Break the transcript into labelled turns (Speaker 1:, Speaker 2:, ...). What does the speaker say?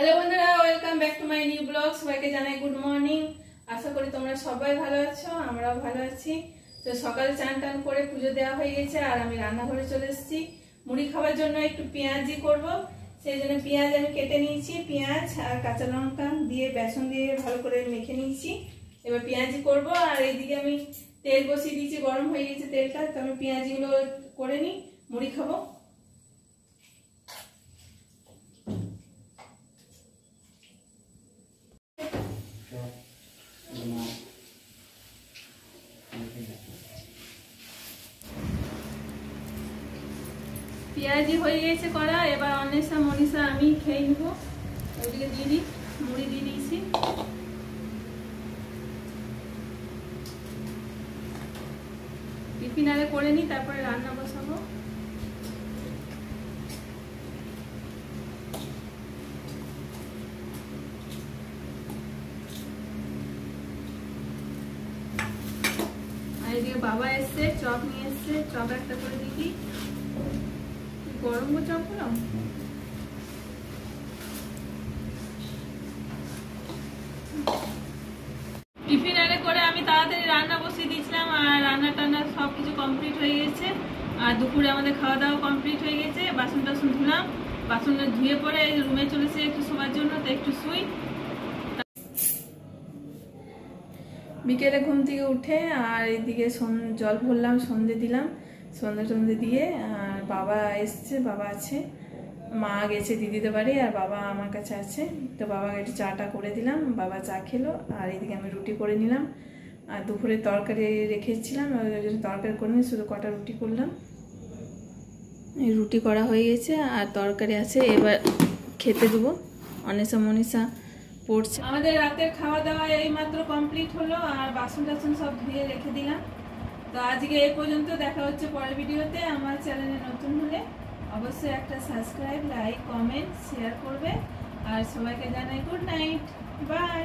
Speaker 1: Hello বন্ধুরা, welcome back to my new blog. সবাইকে জানাই গুড মর্নিং। আশা করি তোমরা সবাই ভালো আছো, আমরাও ভালো আছি। তো সকালে চান টান করে পুজো দেওয়া হয়ে গেছে আর আমি রান্নাঘরে চলে এসেছি। মুড়ি খাওয়ার জন্য একটু পেঁয়াজি করব, সেই জন্য পেঁয়াজ আমি কেটে নিয়েছি। পেঁয়াজ আর কাঁচা লঙ্কা দিয়ে বেসন দিয়ে ভালো করে মেখে নিয়েছি। এবার পেঁয়াজি করব। আর এইদিকে আমি তেল বসিয়ে দিয়েছি, গরম হয়ে গেছে তেলটা। তো আমি পেঁয়াজিগুলো করে নিই, মুড়ি খাবো। পেঁয়াজি হয়ে গেছে করা। এবার অন্বেষা মনীষা আমি খেয়ে নিব। ওইদিকে দিয়ে দিই, মুড়ি দিয়ে দিয়েছি। টিফিন আরে করে নিই, তারপরে রান্না বসাবো। আর এদিকে বাবা এসছে, চপ নিয়ে এসছে, চপ একটা করে দিই। গরম চপ গুলো টিফিন আরে করে আমি তাড়াতাড়ি রান্না বসিয়ে দিয়েছিলাম। আর রান্না টান্না সবকিছু কমপ্লিট হয়ে গেছে। আর দুপুরে আমাদের খাওয়া দাওয়া কমপ্লিট হয়ে গেছে। বাসন টাসন ধুলাম, বাসনটা ধুয়ে পরে রুমে চলেছে একটু শোবার জন্য। তো একটু শুই। বিকেলে ঘুম থেকে উঠে আর এদিকে জল ভরলাম, সন্ধে দিলাম। সন্ধে দিয়ে আর বাবা এসছে, বাবা আছে, মা গেছে দিদিদের বাড়ি আর বাবা আমার কাছে আছে। তো বাবাকে একটু চাটা করে দিলাম, বাবা চা খেলো। আর এদিকে আমি রুটি করে নিলাম। আর দুপুরে তরকারি রেখেছিলাম, ওই জন্য তরকারি করে নিয়ে শুধু কটা রুটি করলাম। এই রুটি করা হয়ে গেছে আর তরকারি আছে, এবার খেতে দেবো। অন্বেষা মনীষা পড়ছে। আমাদের রাতের খাওয়া দাওয়া এই মাত্র কমপ্লিট হলো আর বাসন টাসন সব ধুয়ে রেখে দিলাম। তো আজকে এই পর্যন্ত, দেখা হচ্ছে পরের ভিডিওতে। আমার চ্যানেলে নতুন হলে অবশ্যই একটা সাবস্ক্রাইব, লাইক, কমেন্ট, শেয়ার করবে। আর সবাইকে জানাই গুড নাইট, বাই।